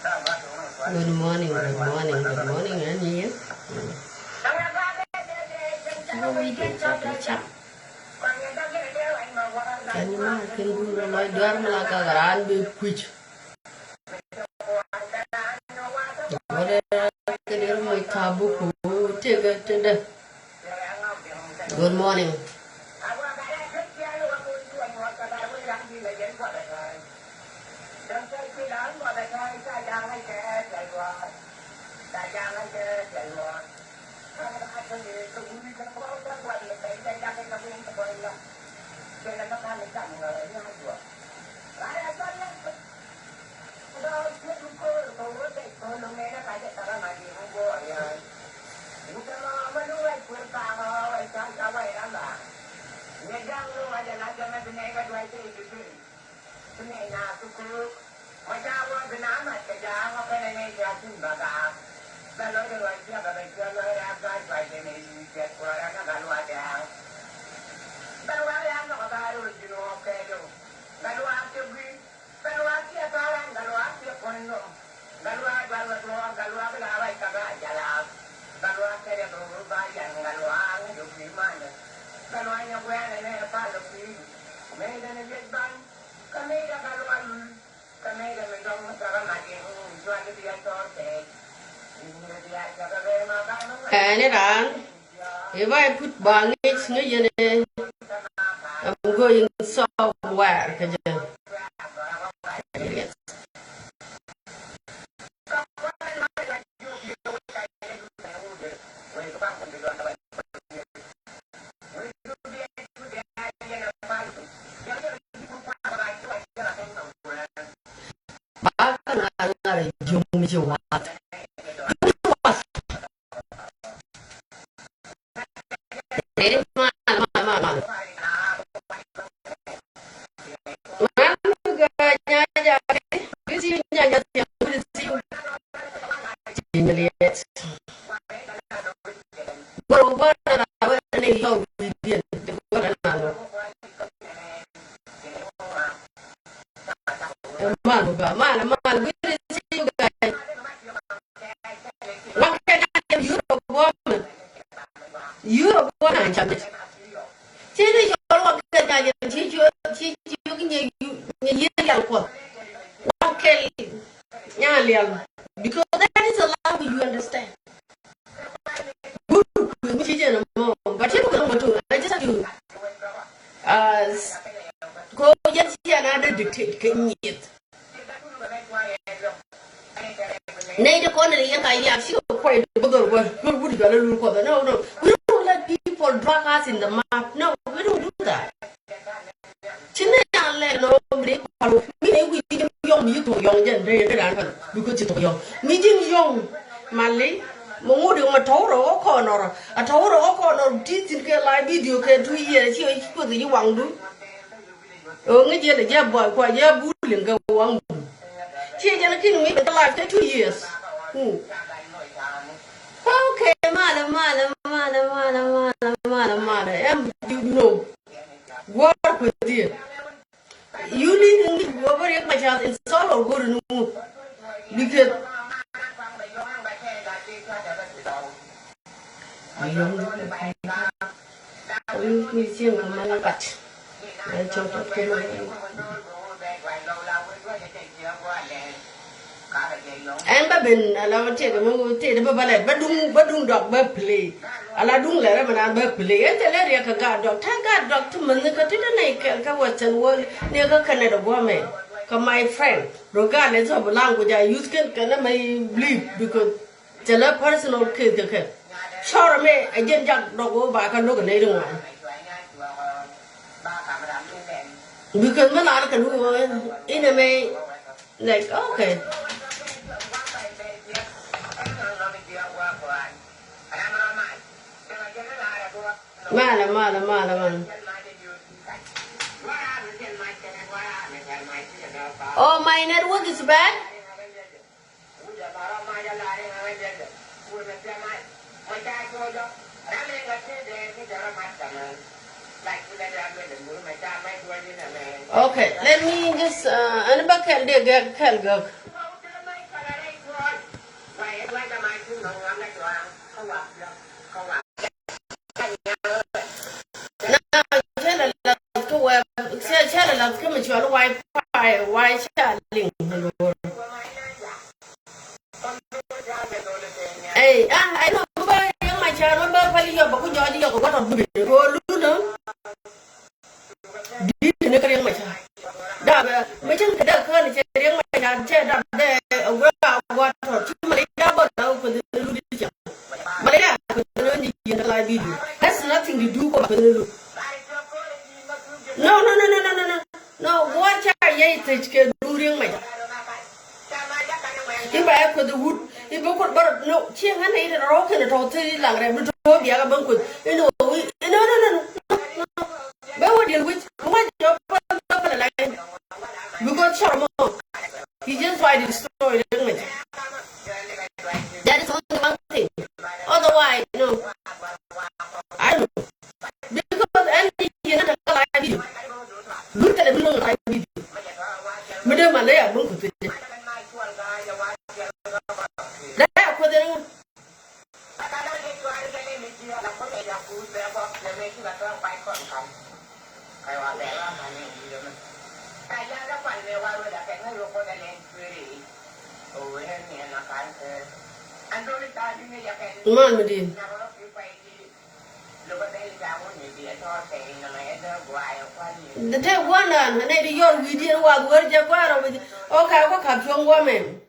Good morning, good morning, good morning, anh nhé. Sao đi đi chắp. Anh mà kinh guru nói đoán mà là cái garan bị quýt. Rồi cái điều mới tabu ku tega tenda. Good morning. And if I put bangage, I'm going somewhere. Because that is a language you understand. But you don't do I just have to go just see another dictate can it. Nay the corner young I see quite the bugger would go no. We don't let people drag us in the map. No, we don't do that. We young you to young because it's young. Meeting young Malay. Mongudi ma toro corner a toro corner teaching ke live video ke 2 years you put the wang do only get a job boy quite ya bullying go wang she gonna kill me the life 2 years okay madam you know work with you you need to go over my child in solo go to no because and Babin, allow take a move, take a ballet, but don't dog play. Ala dung let him and play. And the lady can guard dog, thank God, Doctor Manica to the naked, Kawatan world near Canada woman. Come, my friend, regardless of language I use, can I believe because tell a personal kid. Sorry, me, I didn't just go back and look at the one. Because when I can do in a way, like, okay. Man. Oh, my network is bad? Okay, let me just, Chela la kama chwa wi cha ling hey I know ba yang ma cha no ba pali yo ba ku jo di yo ko to bu ko lu no di ne ka yang ma cha da ba me chen ka da ka ni che yang ma cha che da de wa to chi ma da ba da ko de lu di cha ma da ko de ni yin la video that's nothing to do ko ba de lu no watch out ye te ke du ring ma if I could the wood, if I could, but no, she had a rock and a totally like a to be a banquet. You know, no. But what deal with what job line? We got Charmon. He just tried to destroy the image. That is only one thing. Otherwise, no. I don't know. Because anything in a live you. Look at the blue live video. Madame Malaya, look at it. Man, Medin. The day one and maybe your video was where you were with. Okay, what have young woman?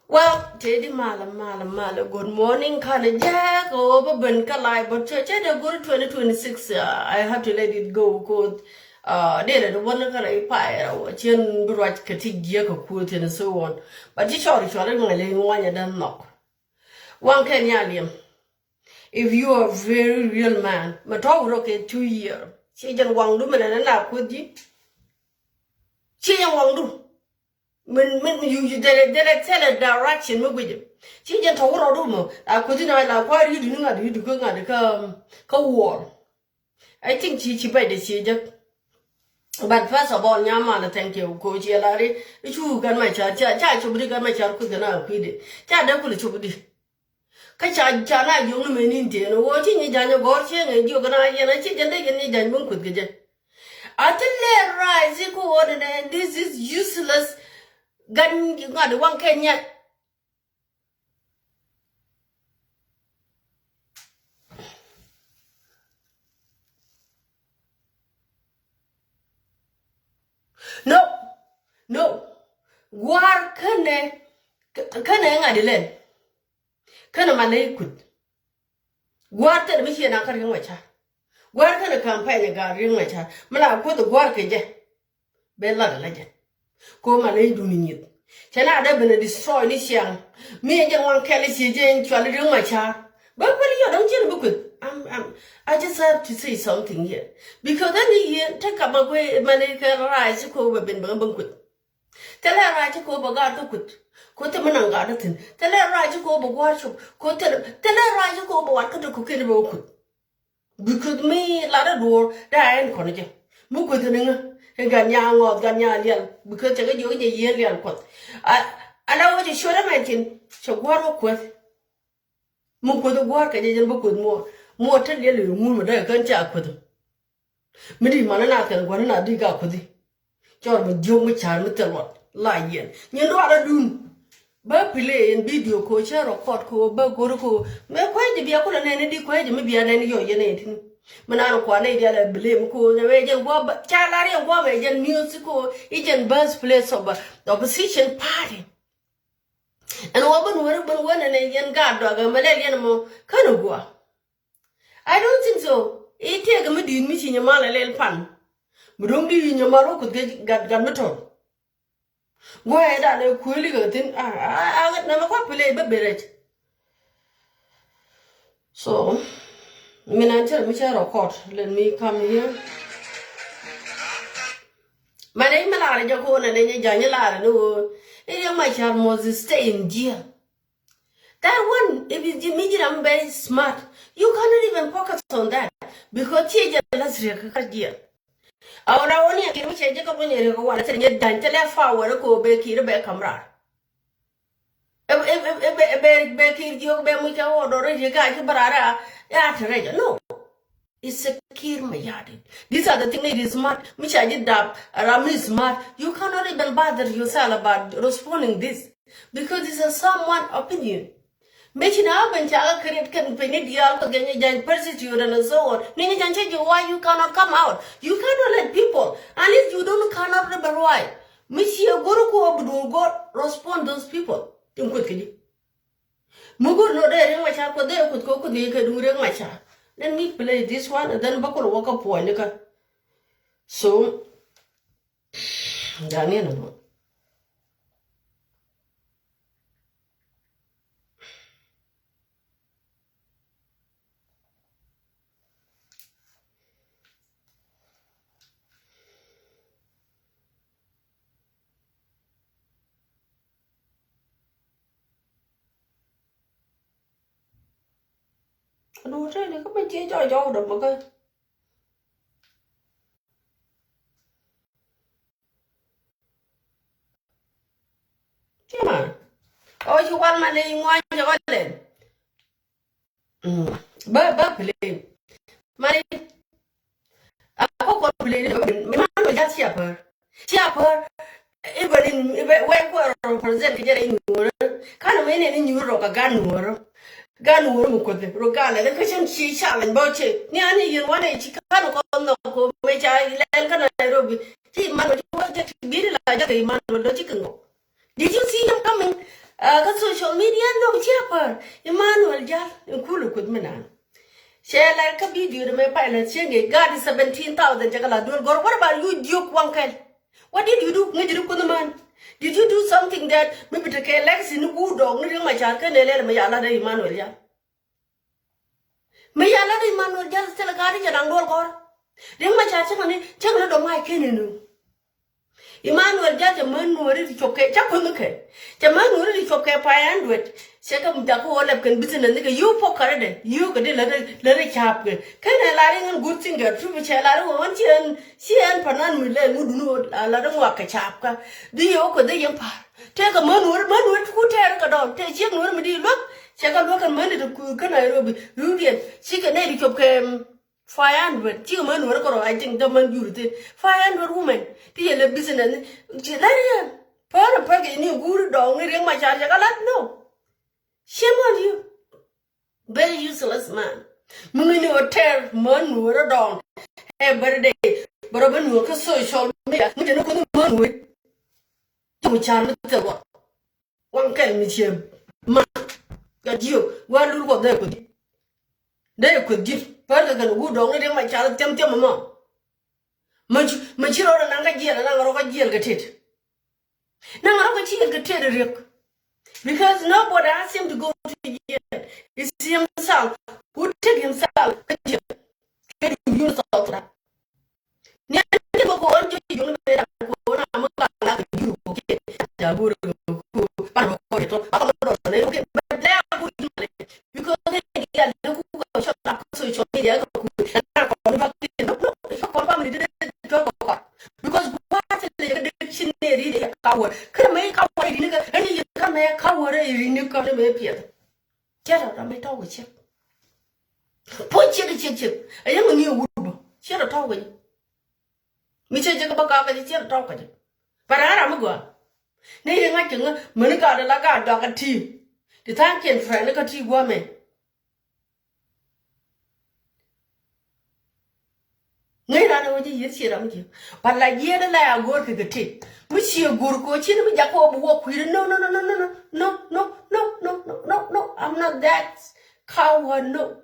Well, Teddy Mala, good morning, Jack, over Benkalai, but church had a good 2026. I have to let it go, code. There, the one of a pie, or chin, bright, catig, quote, and so on. But you short, if you're only one, you don't knock. One can yalium. If you are a very real man, but all rocket 2 years. She just won't do it and up with you. She won't do. When you direct tell a direction, with you. She just told her room. I couldn't like why you doing at you to go at the war. I think she paid the siege. But first of all, Yamana, thank you, Coach Larry. You got my child, to bring my child, could not feed it. Child, don't put it to be. Kachana, young men in India, watching a Jana Gorsian and you can I chicken and a Janmun could get. I tell rise, coordinate, this is useless. Gun, you got the one Kenya. No. War can I delay? Can a man could? War tell me here, I'm my child. War can a campaign a ring my child? Mala put the work again. Bella legend. Come and lay doing it. Can I have been destroy this young? Me and young one Kelly Jane trying to ring my child. But when you don't you look good? I just have to say something here. Because any year, take up my way, money can rise to go up in Bungut. Tell her right to go about to put. Quote a man on garden. Tell her right to go over worship. Tell her right to go over what could cook in the book. Because me, ladder door, Diane Connage. Mukutting and Ganyang or Ganyan, because I got you a yearly unquote. I know what you should have mentioned. So what with Muku the work and you book with more tell you, moon, I can't jack with them. Midi Manaka, one not dig up with it. John with Joe Michan with what? Lion. You know what I do? But play in video coach or court co, but go to go. May quite be a cool and any quite maybe an any your nating. Manano Quanadia blame co, the agent war, but Chalari and war agent musical, agent birthplace of the opposition party. And woman would have been one and agent guard dog and Malayan mo, Kanogua. I don't think so. It take a medin missing your man a little fun. But don't be in your marrow could get metal. Why that a quilly thing? I never quite play but beret. So, I tell Michelle court, let me come here. My name is Lara Jacona and then Janela, no, and my child must stay in jail. That one, if it's immediate, I'm very smart. You cannot even focus on that because she just real. Ahora only a kid change a company one and get done till I found a go back here back camera. No. It's a kir mayadi. These are the things that is smart. Misha did that. Ram is smart. You cannot even bother yourself about responding this because it's a someone opinion. Making up and tell create can penny deal again persecute and so on. Nini can change why you cannot come out. You cannot let people unless you don't cannot remember why. Michia Guru go respond those people. Think quickly. Mugur no there in my child could go could do my child. Let me play this one and then Buckle walk up point. So, Daniel. Đồ chơi này có mấy chế cho được mà cơ. Chứ mà. Ôi chú quan mà đi ngoài cho con lên. Bơ play. Mà đi. Ako ko play mình mang nó ra shepherd. Shepherd. Even when we represent cái này nhiều. Kana mấy này nhiều rồi cả gan nhiều. Gan wuru mu ko de rogala da kashin shi challenge bauche ni ani yin wane ci kan ko no ko me cha len kan Nairobi ti man wa je bi la ja kai man do ci kan. Did you see him coming ka social media no chapper Emmanuel ja in kulu kud minan share like ka video me pilot shenge god 17,000 jagala do gor what about you duke wankel what did you do ngi ko man. Did you do something that maybe to care Lex in good dog, no my child can let Mayala Emmanuel ya? Mayala Emmanuel just tell a guardian and go or ring my child on check on my cannon. Emmanuel just a man who is okay, chap on the care. The man who is okay, pie and wet. Second, the whole of can business and you for carrot, you could let it chap. Can I lie and good singer, true which I want you and she and Panan will let you know a lot of work a chapka. Do you open the young part? Take a man who tear a dog, take young woman, look, check a look and money to cook Nairobi, Rudian, she can edit your 500, 2 men work or I think the man you did 500 women. The business, Chilarian, Para Puggy, new good dog, ring my charge. No. Shame on you. Very useless man. Mungin or tear, man, were a dog. Every day, but when you work social media, you know, man with two charm the what? One can meet you. Man, got you. One look of them. They could give further than good dog, my child, tell mamma. Machiro and Angagia and Angaroga get it. Now I get it. Because nobody asked him to go to jail. It's himself who took himself to jail. Can you use all that? Never go on to you. I'm like you. Okay. Because they shut up social media. Because what the dictionary can make our and you come here, cover in your country. Get out of my talk with you. Put you chip. I am a new wood. Share a talk with you. Mr. Jacobaka is here talking. But I'm a go. Nay, like you, Monica, the laga dog a tea. The thank you, friend, like a tea woman. Nay, I know what you see around you. But like year and I go to the tea. Which you go coaching with Jacob walk with no, I'm not that coward, no.